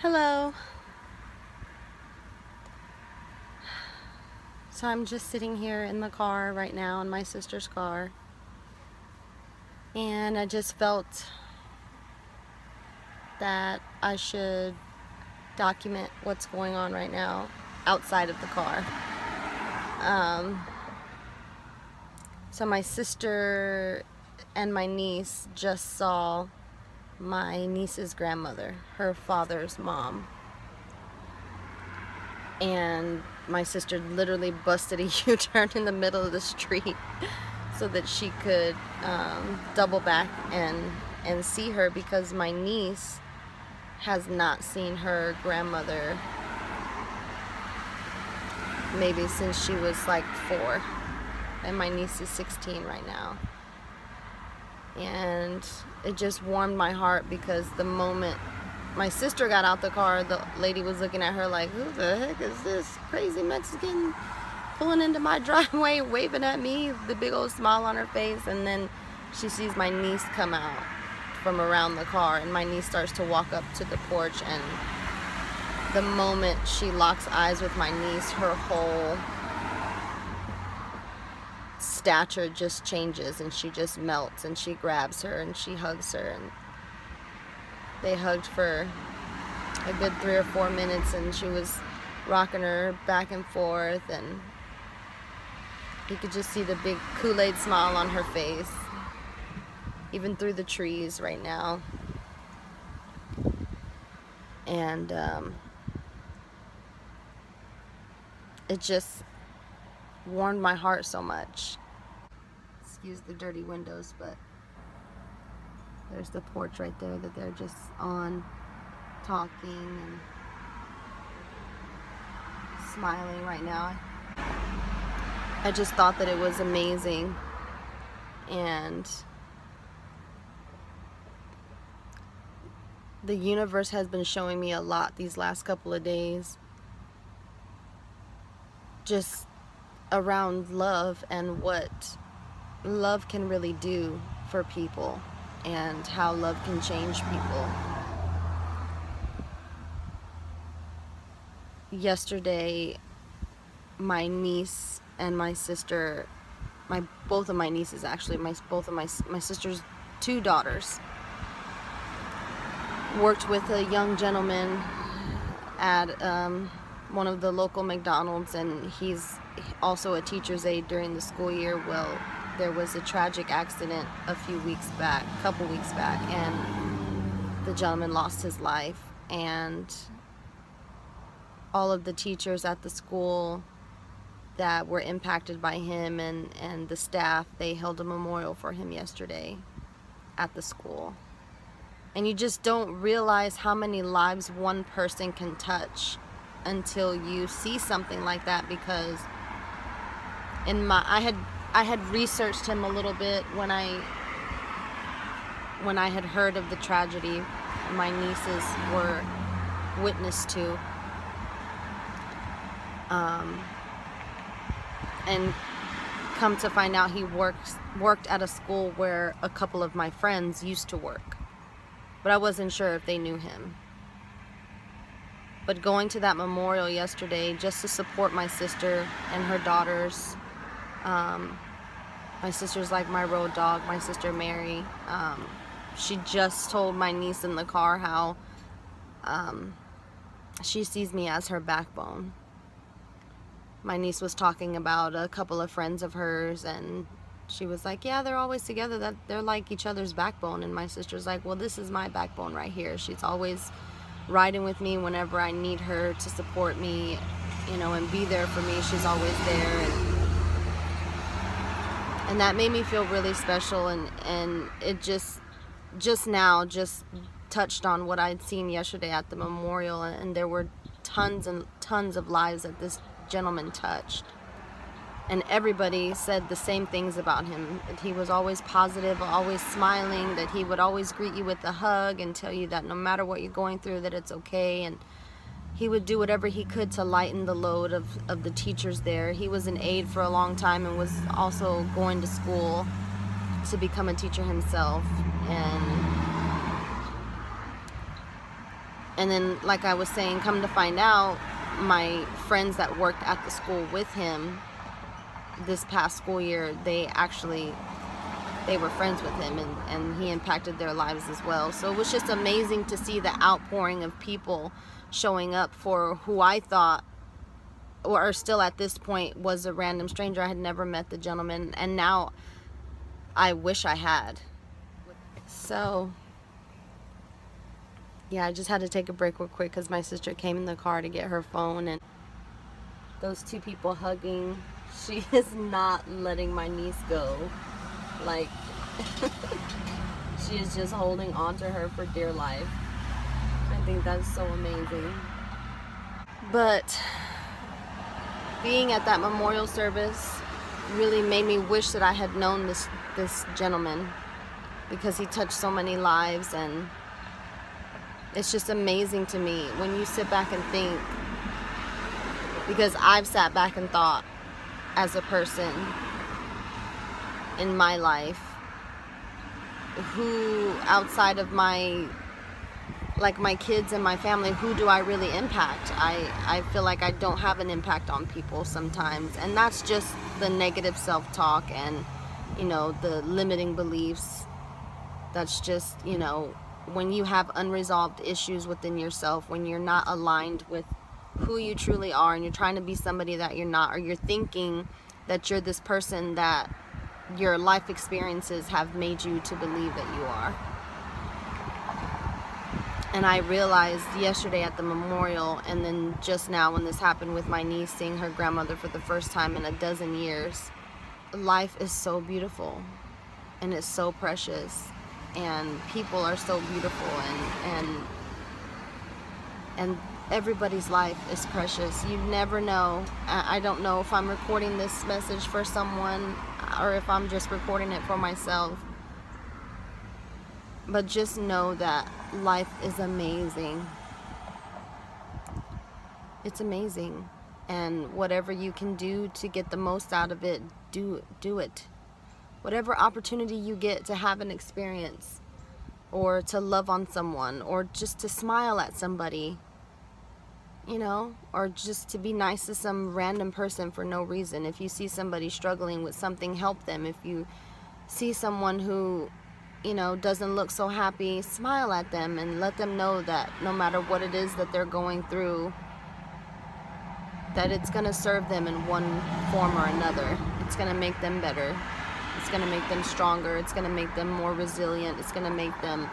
Hello. So I'm just sitting here in the car right now, in my sister's car, and I just felt that I should document what's going on right now outside of the car. So my sister and my niece just saw my niece's grandmother, her father's mom. And my sister literally busted a U-turn in the middle of the street so that she could double back and see her, because my niece has not seen her grandmother maybe since she was like 4, and my niece is 16 right now. And it just warmed my heart, because the moment my sister got out the car, the lady was looking at her like, who the heck is this crazy Mexican pulling into my driveway, waving at me, the big old smile on her face. And then she sees my niece come out from around the car, and my niece starts to walk up to the porch, and the moment she locks eyes with my niece, her whole stature just changes, and she just melts, and she grabs her and she hugs her, and they hugged for a good 3 or 4 minutes, and she was rocking her back and forth, and you could just see the big Kool-Aid smile on her face, even through the trees right now. And it just warmed my heart so much. Excuse the dirty windows, but there's the porch right there that they're just on, talking and smiling right now. I just thought that it was amazing, and the universe has been showing me a lot these last couple of days, just around love and what love can really do for people, and how love can change people. Yesterday, my niece and my sister, both of my nieces actually, my sister's 2 daughters, worked with a young gentleman at one of the local McDonald's, and he's also a teacher's aide during the school year. Well, there was a tragic accident a couple weeks back, and the gentleman lost his life, and all of the teachers at the school that were impacted by him, and the staff, they held a memorial for him yesterday at the school. And you just don't realize how many lives one person can touch until you see something like that, because I had researched him a little bit when I had heard of the tragedy my nieces were witness to, and come to find out he worked at a school where a couple of my friends used to work, but I wasn't sure if they knew him. But going to that memorial yesterday just to support my sister and her daughters, my sister's like my road dog, my sister Mary. She just told my niece in the car how she sees me as her backbone. My niece was talking about a couple of friends of hers, and she was like, yeah, they're always together, that they're like each other's backbone. And my sister's like, well, this is my backbone right here. She's always riding with me whenever I need her to support me, and be there for me. She's always there. And that made me feel really special, and it just now touched on what I'd seen yesterday at the memorial, and there were tons and tons of lives that this gentleman touched, and everybody said the same things about him, that he was always positive, always smiling, that he would always greet you with a hug and tell you that no matter what you're going through, that it's okay. And he would do whatever he could to lighten the load of the teachers there. He was an aide for a long time and was also going to school to become a teacher himself. And And then, like I was saying, come to find out, my friends that worked at the school with him this past school year, they were friends with him, and he impacted their lives as well. So it was just amazing to see the outpouring of people showing up for who I thought, or still at this point, was a random stranger. I had never met the gentleman, and now I wish I had. So yeah, I just had to take a break real quick because my sister came in the car to get her phone, and those two people hugging, she is not letting my niece go. Like, she is just holding on to her for dear life. I think that's so amazing. But being at that memorial service really made me wish that I had known this gentleman, because he touched so many lives. And it's just amazing to me when you sit back and think, because I've sat back and thought as a person in my life, who outside of my kids and my family, who do I really impact? I feel like I don't have an impact on people sometimes, and that's just the negative self-talk and, the limiting beliefs. That's just, when you have unresolved issues within yourself, when you're not aligned with who you truly are, and you're trying to be somebody that you're not, or you're thinking that you're this person that your life experiences have made you to believe that you are. And I realized yesterday at the memorial, and then just now when this happened with my niece seeing her grandmother for the first time in a dozen years, life is so beautiful and it's so precious, and people are so beautiful, and everybody's life is precious. You never know. I don't know if I'm recording this message for someone or if I'm just recording it for myself, but just know that life is amazing. It's amazing, and whatever you can do to get the most out of it, do it. Whatever opportunity you get to have an experience, or to love on someone, or just to smile at somebody, or just to be nice to some random person for no reason. If you see somebody struggling with something, help them. If you see someone who, doesn't look so happy, smile at them and let them know that no matter what it is that they're going through, that it's going to serve them in one form or another. It's going to make them better. It's going to make them stronger. It's going to make them more resilient. It's going to make them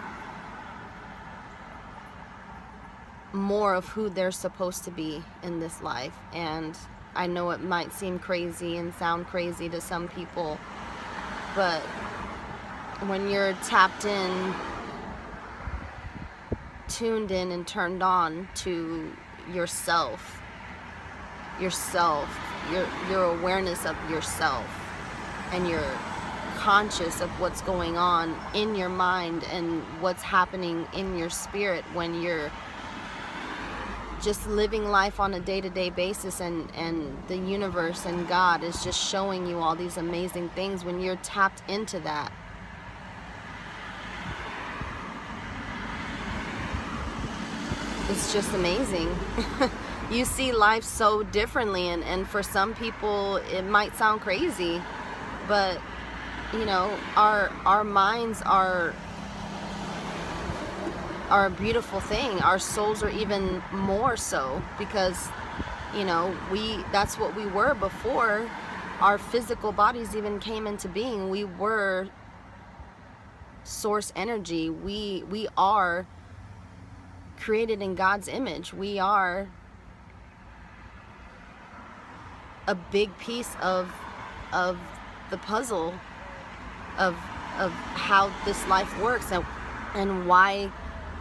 more of who they're supposed to be in this life. And I know it might seem crazy and sound crazy to some people, but when you're tapped in, tuned in, and turned on to yourself, your awareness of yourself, and you're conscious of what's going on in your mind and what's happening in your spirit, when you're just living life on a day-to-day basis, and the universe and God is just showing you all these amazing things, when you're tapped into that, it's just amazing. You see life so differently, and for some people it might sound crazy, but our minds are a beautiful thing. Our souls are even more so, because that's what we were before our physical bodies even came into being. We were source energy. We are created in God's image. We are a big piece of the puzzle of how this life works, and why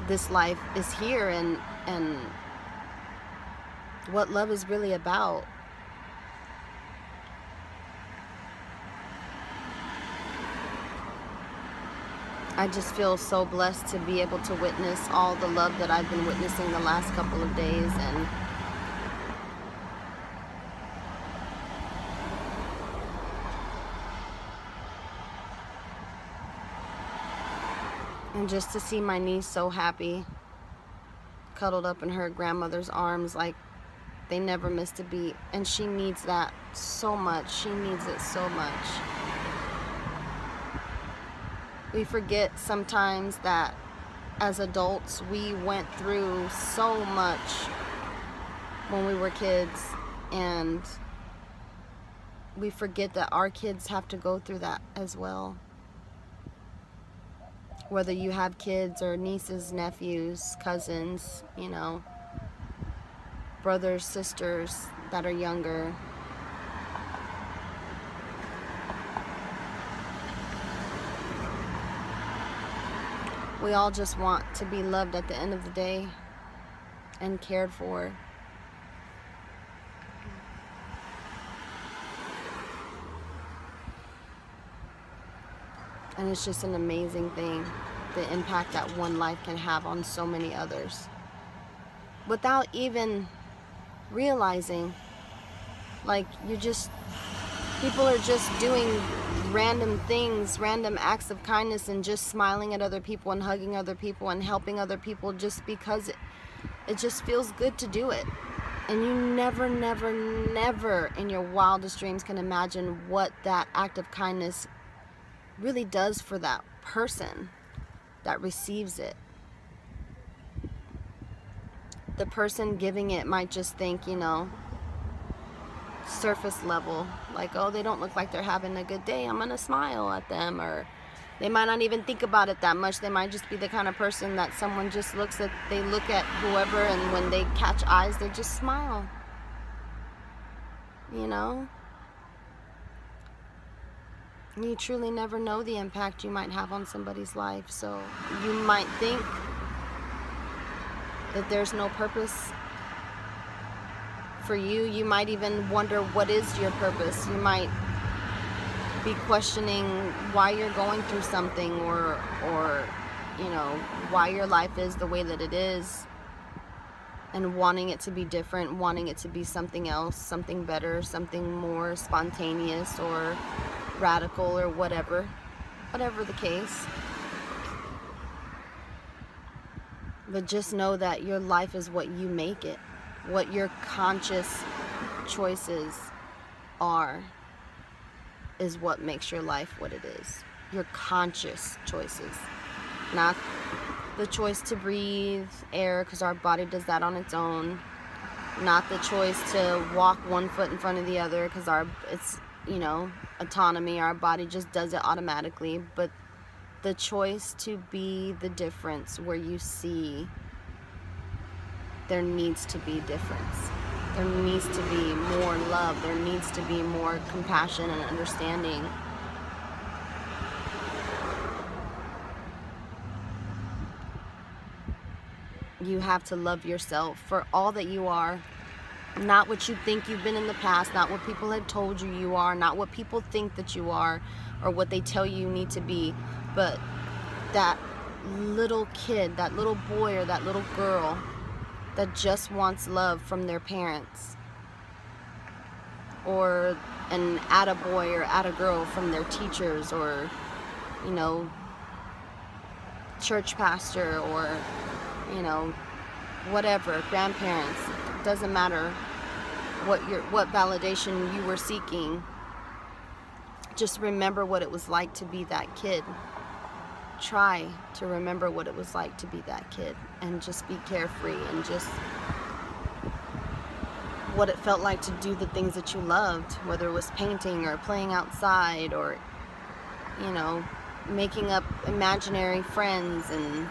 this life is here, and what love is really about. I just feel so blessed to be able to witness all the love that I've been witnessing the last couple of days, and just to see my niece so happy cuddled up in her grandmother's arms like they never missed a beat. And she needs that so much. She needs it so much. We forget sometimes that as adults, we went through so much when we were kids, and we forget that our kids have to go through that as well. Whether you have kids or nieces, nephews, cousins, you know, brothers, sisters that are younger. We all just want to be loved at the end of the day and cared for. And it's just an amazing thing, the impact that one life can have on so many others. Without even realizing, like, people are just doing random things, random acts of kindness, and just smiling at other people and hugging other people and helping other people just because it just feels good to do it. And you never, never, never in your wildest dreams can imagine what that act of kindness really does for that person that receives it. The person giving it might just think, you know, surface level, like, oh, they don't look like they're having a good day, I'm gonna smile at them. Or they might not even think about it that much. They might just be the kind of person that someone just they look at whoever, and when they catch eyes, they just smile, you know. You truly never know the impact you might have on somebody's life. So you might think that there's no purpose for you. You might even wonder, what is your purpose? You might be questioning why you're going through something, or you know, why your life is the way that it is, and wanting it to be different, wanting it to be something else, something better, something more spontaneous or radical, or whatever the case. But just know that your life is what you make it. What your conscious choices are is what makes your life what it is. Your conscious choices. Not the choice to breathe air, because our body does that on its own. Not the choice to walk one foot in front of the other, because it's, you know, autonomy. Our body just does it automatically. But the choice to be the difference, where you see there needs to be difference. There needs to be more love. There needs to be more compassion and understanding. You have to love yourself for all that you are. Not what you think you've been in the past, not what people have told you you are, not what people think that you are, or what they tell you need to be, but that little kid, that little boy or that little girl that just wants love from their parents, or an attaboy or attagirl from their teachers, or, you know, church pastor, or, you know, whatever, grandparents. It doesn't matter what validation you were seeking. Just remember what it was like to be that kid. Try to remember what it was like to be that kid, and just be carefree, and just what it felt like to do the things that you loved, whether it was painting or playing outside, or, you know, making up imaginary friends and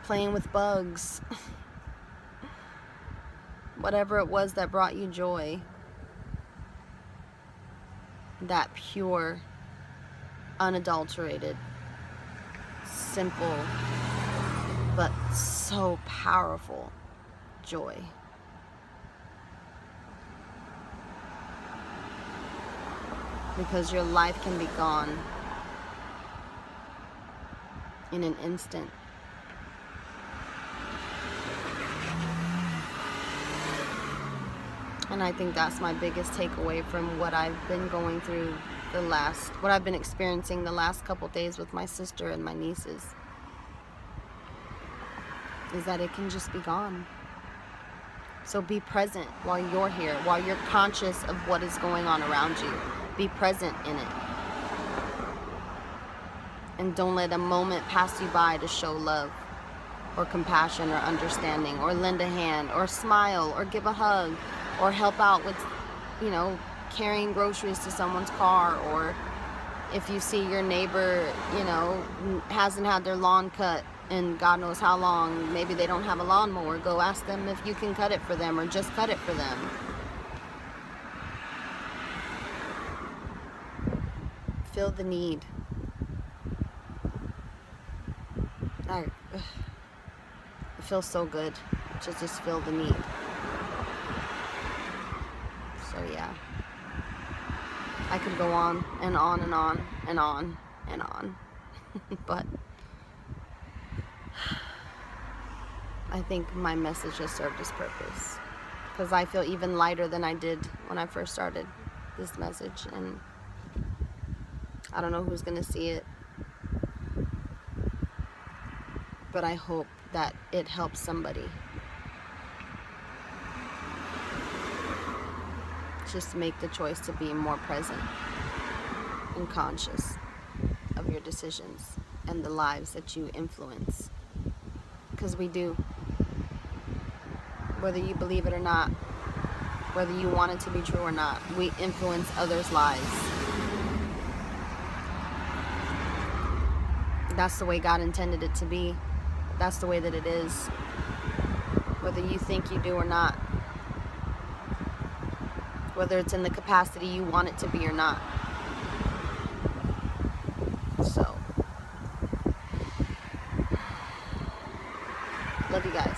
playing with bugs. Whatever it was that brought you joy. That pure, unadulterated, simple, but so powerful joy. Because your life can be gone in an instant. And I think that's my biggest takeaway from what I've been going through what I've been experiencing the last couple days with my sister and my nieces. is that it can just be gone. So be present while you're here, while you're conscious of what is going on around you. Be present in it. And don't let a moment pass you by to show love or compassion or understanding, or lend a hand, or smile, or give a hug, or help out with, carrying groceries to someone's car, or if you see your neighbor, hasn't had their lawn cut in God knows how long, maybe they don't have a lawnmower, go ask them if you can cut it for them, or just cut it for them. Feel the need. It feels so good to just feel the need. So yeah, I could go on and on and on and on and on, but I think my message has served its purpose, because I feel even lighter than I did when I first started this message, and I don't know who's gonna see it, but I hope that it helps somebody. Just make the choice to be more present and conscious of your decisions and the lives that you influence. Because we do. Whether you believe it or not, whether you want it to be true or not, we influence others' lives. That's the way God intended it to be. That's the way that it is. Whether you think you do or not. Whether it's in the capacity you want it to be or not. So, love you guys.